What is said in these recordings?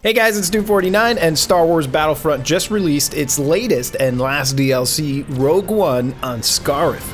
Hey guys, it's Dude49, and Star Wars Battlefront just released its latest and last DLC, Rogue One, on Scarif.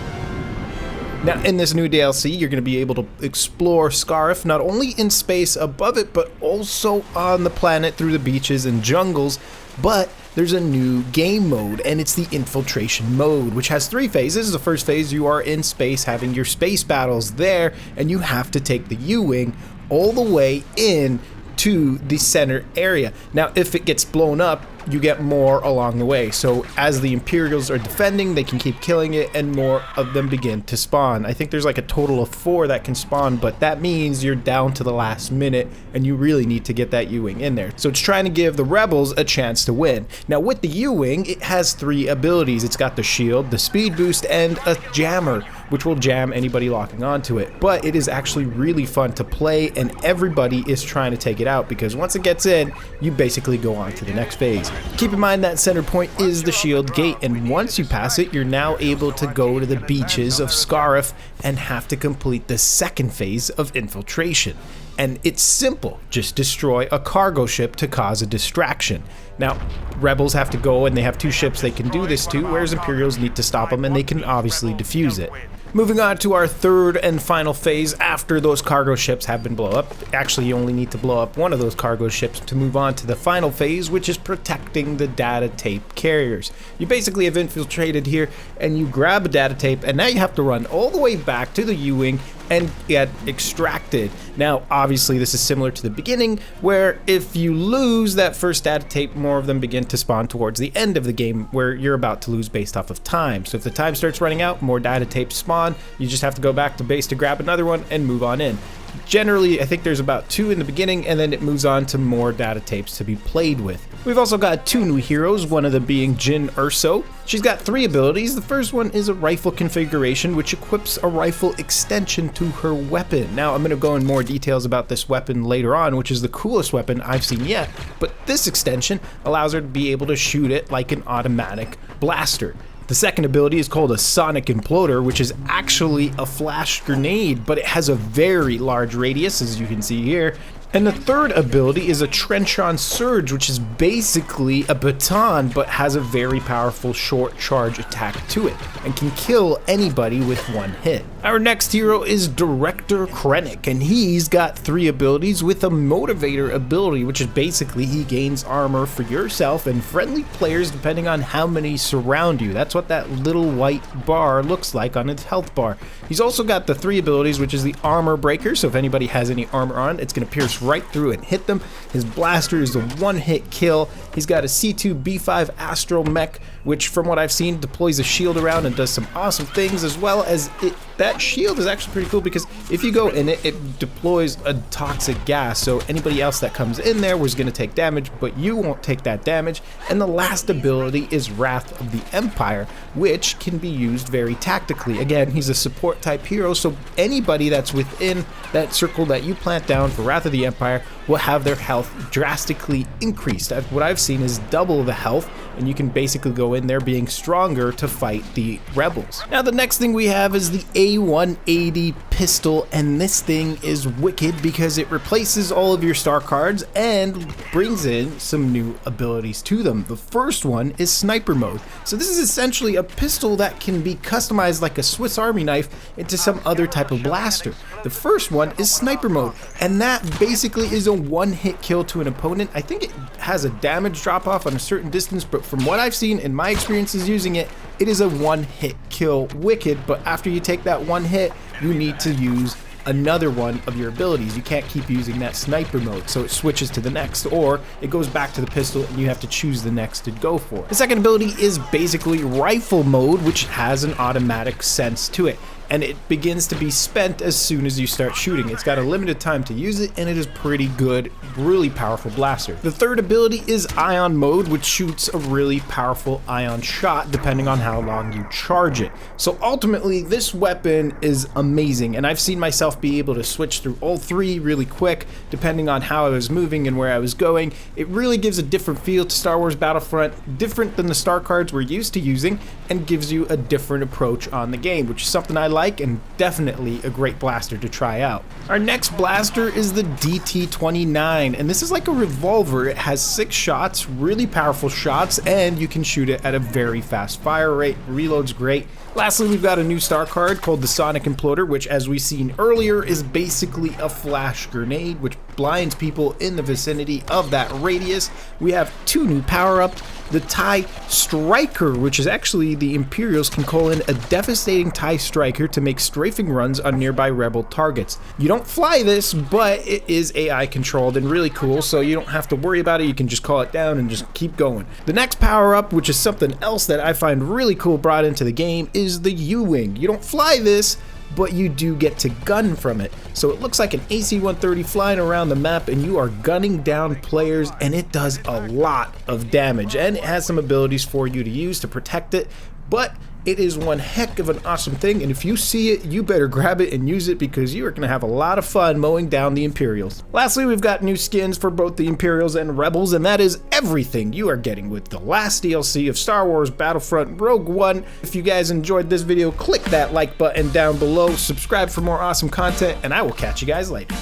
Now, in this new DLC, you're going to be able to explore Scarif not only in space above it, but also on the planet through the beaches and jungles. But there's a new game mode, and it's the Infiltration mode, which has 3 phases. The first phase, you are in space having your space battles there, and you have to take the Ewing all the way in to the center area. Now, if it gets blown up, you get more along the way. So as the Imperials are defending, they can keep killing it, and more of them begin to spawn. I think there's like a total of 4 that can spawn, but that means you're down to the last minute, and you really need to get that Ewing in there. So it's trying to give the rebels a chance to win. Now with the Ewing, it has 3 abilities. It's got the shield, the speed boost, and a jammer, which will jam anybody locking onto it. But it is actually really fun to play, and everybody is trying to take it out, because once it gets in, you basically go on to the next phase. Keep in mind that center point is the shield gate, and once you pass it, you're now able to go to the beaches of Scarif and have to complete the second phase of Infiltration. And it's simple, just destroy a cargo ship to cause a distraction. Now, rebels have to go, and they have 2 ships they can do this to, whereas Imperials need to stop them, and they can obviously defuse it. Moving on to our third and final phase after those cargo ships have been blown up. Actually, you only need to blow up one of those cargo ships to move on to the final phase, which is protecting the data tape carriers. You basically have infiltrated here, and you grab a data tape, and now you have to run all the way back to the Ewing and get extracted. Now, obviously, this is similar to the beginning, where if you lose that first data tape, more of them begin to spawn towards the end of the game, where you're about to lose based off of time. So if the time starts running out, more data tapes spawn, you just have to go back to base to grab another one and move on in. Generally, I think there's about 2 in the beginning, and then it moves on to more data tapes to be played with. We've also got 2 new heroes, one of them being Erso. She's got 3 abilities. The first one is a rifle configuration, which equips a rifle extension to her weapon. Now, I'm going to go in more details about this weapon later on, which is the coolest weapon I've seen yet, but this extension allows her to be able to shoot it like an automatic blaster. The second ability is called a Sonic Imploder, which is actually a flash grenade, but it has a very large radius, as you can see here. And the third ability is a Trench-on Surge, which is basically a baton, but has a very powerful short charge attack to it, and can kill anybody with 1 hit. Our next hero is Director Krennic, and he's got 3 abilities with a Motivator ability, which is basically he gains armor for yourself and friendly players depending on how many surround you. That's what that little white bar looks like on its health bar. He's also got the 3 abilities, which is the Armor Breaker, so if anybody has any armor on, it's going to pierce right through and hit them. His blaster is a 1-hit kill. He's got a C2B5 Astro Mech, which from what I've seen deploys a shield around and does some awesome things, as well as that shield is actually pretty cool because if you go in it, it deploys a toxic gas, so anybody else that comes in there was going to take damage, but you won't take that damage. And the last ability is Wrath of the Empire, which can be used very tactically. Again, he's a support type hero, so anybody that's within that circle that you plant down for Wrath of the Empire will have their health drastically increased. What I've seen is double the health, and you can basically go in there being stronger to fight the rebels. Now the next thing we have is the A180 pistol, and this thing is wicked because it replaces all of your star cards and brings in some new abilities to them. The first one is Sniper Mode. So this is essentially a pistol that can be customized like a Swiss Army knife into some other type of blaster. The first one is Sniper Mode, and that basically is a 1-hit kill to an opponent. I think it has a damage drop off on a certain distance, but from what I've seen in my experiences using it, it is a 1-hit kill wicked, but after you take that 1 hit, you need to use another one of your abilities. You can't keep using that Sniper Mode, so it switches to the next, or it goes back to the pistol and you have to choose the next to go for. The second ability is basically Rifle Mode, which has an automatic sense to it, and it begins to be spent as soon as you start shooting. It's got a limited time to use it, and it is pretty good, really powerful blaster. The third ability is Ion Mode, which shoots a really powerful ion shot depending on how long you charge it. So ultimately, this weapon is amazing, and I've seen myself be able to switch through all 3 really quick depending on how I was moving and where I was going. It really gives a different feel to Star Wars Battlefront, different than the star cards we're used to using, and gives you a different approach on the game, which is something I like like, and definitely a great blaster to try out. Our next blaster is the DT-29, and this is like a revolver. It has 6 shots, really powerful shots, and you can shoot it at a very fast fire rate. Reload's great. Lastly, we've got a new star card called the Sonic Imploder, which, as we seen earlier, is basically a flash grenade, which blinds people in the vicinity of that radius. We have 2 new power-ups. The TIE Striker, which is actually the Imperials can call in a devastating TIE Striker to make strafing runs on nearby rebel targets. You don't fly this, but it is AI controlled and really cool, so you don't have to worry about it. You can just call it down and just keep going. The next power-up, which is something else that I find really cool brought into the game, is the Ewing. You don't fly this, but you do get to gun from it. So it looks like an AC-130 flying around the map, and you are gunning down players, and it does a lot of damage, and it has some abilities for you to use to protect it, but it is one heck of an awesome thing, and if you see it, you better grab it and use it, because you are going to have a lot of fun mowing down the Imperials. Lastly, we've got new skins for both the Imperials and Rebels, and that is everything you are getting with the last DLC of Star Wars Battlefront Rogue One. If you guys enjoyed this video, click that like button down below, subscribe for more awesome content, and I will catch you guys later.